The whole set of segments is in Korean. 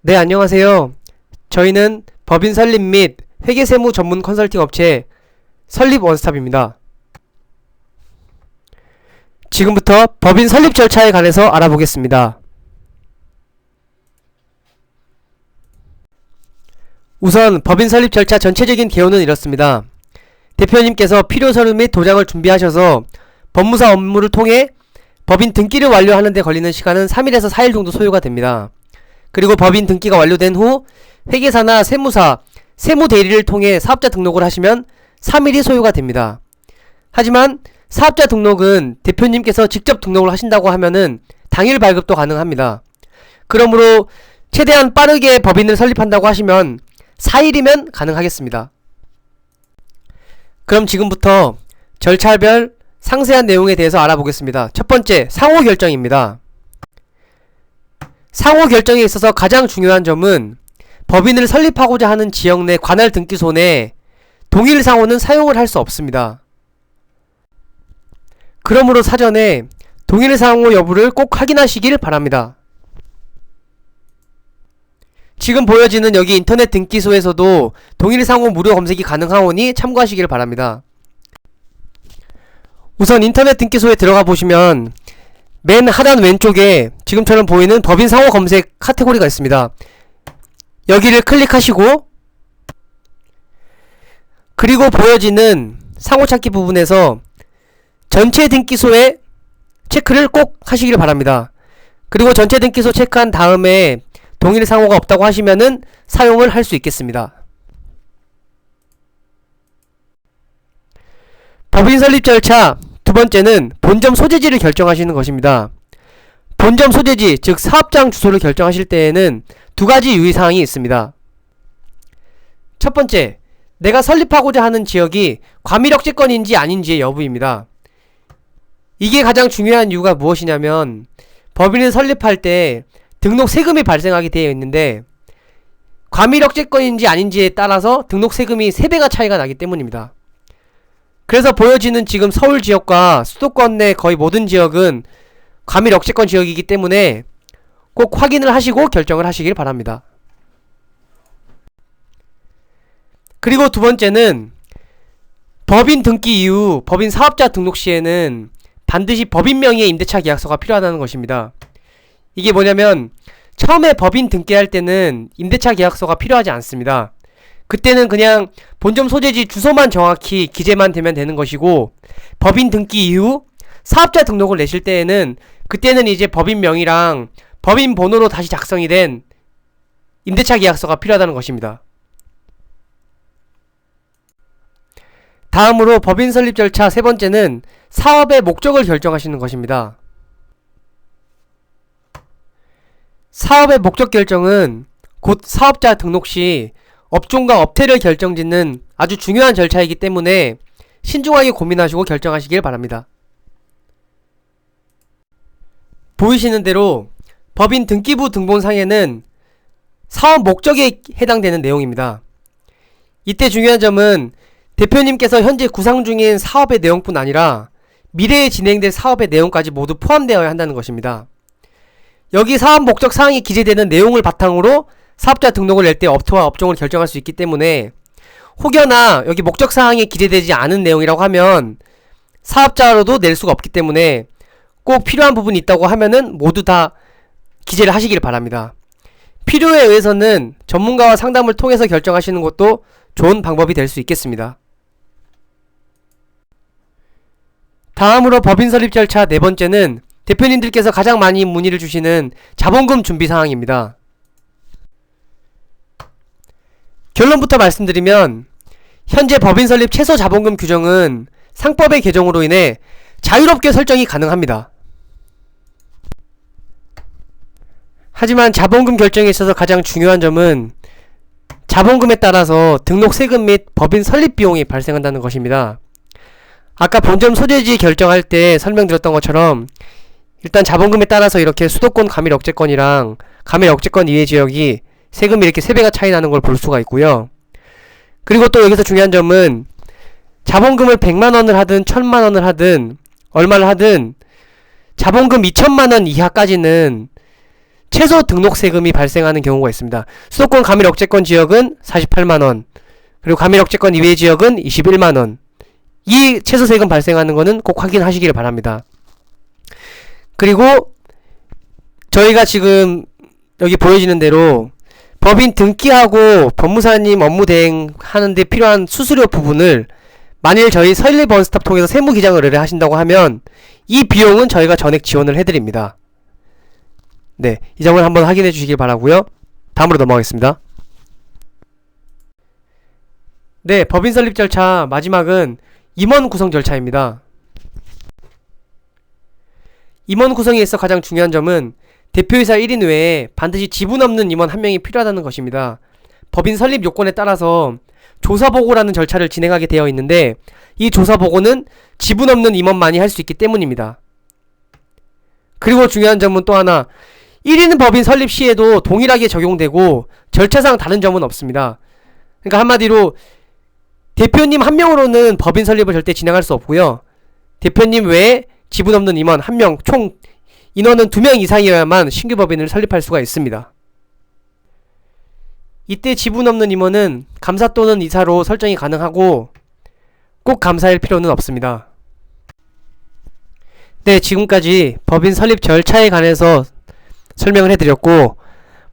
네, 안녕하세요. 저희는 법인 설립 및 회계세무 전문 컨설팅 업체 설립 원스톱입니다. 지금부터 법인 설립 절차에 관해서 알아보겠습니다. 우선 법인 설립 절차 전체적인 개요는 이렇습니다. 대표님께서 필요 서류 및 도장을 준비하셔서 법무사 업무를 통해 법인 등기를 완료하는 데 걸리는 시간은 3일에서 4일 정도 소요가 됩니다. 그리고 법인 등기가 완료된 후 회계사나 세무사, 세무대리를 통해 사업자 등록을 하시면 3일이 소요가 됩니다. 하지만 사업자 등록은 대표님께서 직접 등록을 하신다고 하면은 당일 발급도 가능합니다. 그러므로 최대한 빠르게 법인을 설립한다고 하시면 4일이면 가능하겠습니다. 그럼 지금부터 절차별 상세한 내용에 대해서 알아보겠습니다. 첫 번째, 상호 결정입니다. 상호 결정에 있어서 가장 중요한 점은 법인을 설립하고자 하는 지역 내 관할 등기소 내 동일 상호는 사용을 할 수 없습니다. 그러므로 사전에 동일 상호 여부를 꼭 확인하시길 바랍니다. 지금 보여지는 여기 인터넷 등기소에서도 동일 상호 무료 검색이 가능하오니 참고하시길 바랍니다. 우선 인터넷 등기소에 들어가 보시면 맨 하단 왼쪽에 지금처럼 보이는 법인 상호 검색 카테고리가 있습니다. 여기를 클릭하시고 그리고 보여지는 상호 찾기 부분에서 전체 등기소에 체크를 꼭 하시길 바랍니다. 그리고 전체 등기소 체크한 다음에 동일 상호가 없다고 하시면은 사용을 할 수 있겠습니다. 법인 설립 절차 두 번째는 본점 소재지를 결정하시는 것입니다. 본점 소재지, 즉 사업장 주소를 결정하실 때에는 두 가지 유의사항이 있습니다. 첫 번째, 내가 설립하고자 하는 지역이 과밀억제권인지 아닌지의 여부입니다. 이게 가장 중요한 이유가 무엇이냐면 법인을 설립할 때 등록 세금이 발생하게 되어 있는데 과밀억제권인지 아닌지에 따라서 등록 세금이 3배가 차이가 나기 때문입니다. 그래서 보여지는 지금 서울 지역과 수도권 내 거의 모든 지역은 과밀억제권 지역이기 때문에 꼭 확인을 하시고 결정을 하시길 바랍니다. 그리고 두 번째는 법인 등기 이후 법인 사업자 등록 시에는 반드시 법인 명의의 임대차 계약서가 필요하다는 것입니다. 이게 뭐냐면 처음에 법인 등기할 때는 임대차 계약서가 필요하지 않습니다. 그때는 그냥 본점 소재지 주소만 정확히 기재만 되면 되는 것이고, 법인 등기 이후 사업자 등록을 내실 때에는 그때는 이제 법인 명의랑 법인 번호로 다시 작성이 된 임대차 계약서가 필요하다는 것입니다. 다음으로 법인 설립 절차 세 번째는 사업의 목적을 결정하시는 것입니다. 사업의 목적 결정은 곧 사업자 등록 시 업종과 업태를 결정짓는 아주 중요한 절차이기 때문에 신중하게 고민하시고 결정하시길 바랍니다. 보이시는 대로 법인 등기부 등본상에는 사업 목적에 해당되는 내용입니다. 이때 중요한 점은 대표님께서 현재 구상 중인 사업의 내용뿐 아니라 미래에 진행될 사업의 내용까지 모두 포함되어야 한다는 것입니다. 여기 사업 목적 사항이 기재되는 내용을 바탕으로 사업자 등록을 낼 때 업태와 업종을 결정할 수 있기 때문에 혹여나 여기 목적 사항이 기재되지 않은 내용이라고 하면 사업자로도 낼 수가 없기 때문에 꼭 필요한 부분이 있다고 하면은 모두 다 기재를 하시길 바랍니다. 필요에 의해서는 전문가와 상담을 통해서 결정하시는 것도 좋은 방법이 될 수 있겠습니다. 다음으로 법인 설립 절차 네 번째는 대표님들께서 가장 많이 문의를 주시는 자본금 준비 사항입니다. 결론부터 말씀드리면 현재 법인 설립 최소 자본금 규정은 상법의 개정으로 인해 자유롭게 설정이 가능합니다. 하지만 자본금 결정에 있어서 가장 중요한 점은 자본금에 따라서 등록 세금 및 법인 설립 비용이 발생한다는 것입니다. 아까 본점 소재지 결정할 때 설명드렸던 것처럼 일단 자본금에 따라서 이렇게 수도권 과밀억제권이랑 과밀억제권 이외 지역이 세금이 이렇게 3배가 차이 나는 걸 볼 수가 있고요. 그리고 또 여기서 중요한 점은 자본금을 100만원을 하든 1000만원을 하든 얼마를 하든 자본금 2천만원 이하까지는 최소 등록세금이 발생하는 경우가 있습니다. 수도권 가밀억제권 지역은 48만원, 그리고 가밀억제권 이외 지역은 21만원. 이 최소 세금 발생하는 거는 꼭 확인하시기를 바랍니다. 그리고 저희가 지금 여기 보여지는 대로 법인 등기하고 법무사님 업무 대행하는데 필요한 수수료 부분을 만일 저희 설립 원스톱 통해서 세무기장을 의뢰하신다고 하면 이 비용은 저희가 전액 지원을 해드립니다. 네, 이 점을 한번 확인해 주시길 바라고요. 다음으로 넘어가겠습니다. 네, 법인 설립 절차 마지막은 임원 구성 절차입니다. 임원 구성에 있어 가장 중요한 점은 대표이사 1인 외에 반드시 지분 없는 임원 1명이 필요하다는 것입니다. 법인 설립 요건에 따라서 조사보고라는 절차를 진행하게 되어 있는데 이 조사보고는 지분 없는 임원만이 할 수 있기 때문입니다. 그리고 중요한 점은 또 하나, 1인 법인 설립 시에도 동일하게 적용되고 절차상 다른 점은 없습니다. 그러니까 한마디로 대표님 1명으로는 법인 설립을 절대 진행할 수 없고요. 대표님 외에 지분 없는 임원 1명, 총 인원은 2명 이상이어야만 신규 법인을 설립할 수가 있습니다. 이때 지분 없는 임원은 감사 또는 이사로 설정이 가능하고 꼭 감사일 필요는 없습니다. 네, 지금까지 법인 설립 절차에 관해서 설명을 해드렸고,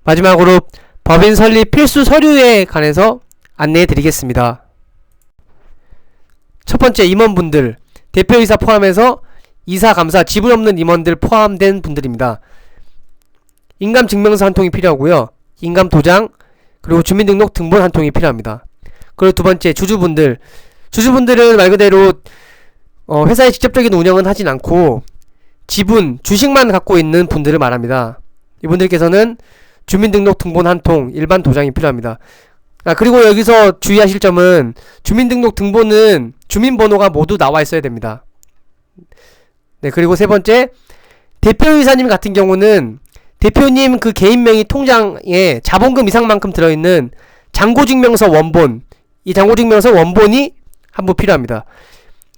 마지막으로 법인 설립 필수 서류에 관해서 안내해 드리겠습니다. 첫 번째, 임원분들, 대표이사 포함해서 이사, 감사, 지분 없는 임원들 포함된 분들입니다. 인감증명서 한 통이 필요하고요. 인감도장, 그리고 주민등록 등본 한 통이 필요합니다. 그리고 두 번째, 주주분들. 주주분들은 말 그대로 회사의 직접적인 운영은 하진 않고 지분, 주식만 갖고 있는 분들을 말합니다. 이분들께서는 주민등록 등본 한 통, 일반 도장이 필요합니다. 그리고 여기서 주의하실 점은 주민등록 등본은 주민번호가 모두 나와 있어야 됩니다. 네, 그리고 세 번째, 대표이사님 같은 경우는 대표님 그 개인명의 통장에 자본금 이상만큼 들어있는 잔고증명서 원본, 이 잔고증명서 원본이 한 부 필요합니다.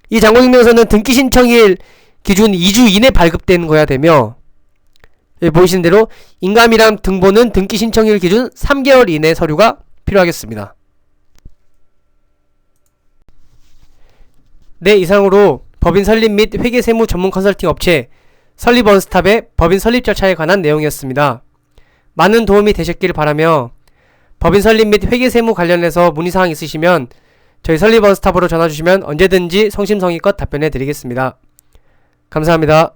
이 잔고증명서는 등기 신청일 기준 2주 이내 발급된 거야 되며, 여기 보이시는 대로 인감이랑 등본은 등기 신청일 기준 3개월 이내 서류가 필요하겠습니다. 네, 이상으로 법인 설립 및 회계 세무 전문 컨설팅 업체 설립 원스톱의 법인 설립 절차에 관한 내용이었습니다. 많은 도움이 되셨길 바라며, 법인 설립 및 회계 세무 관련해서 문의사항 있으시면 저희 설립 원스톱으로 전화주시면 언제든지 성심성의껏 답변해 드리겠습니다. 감사합니다.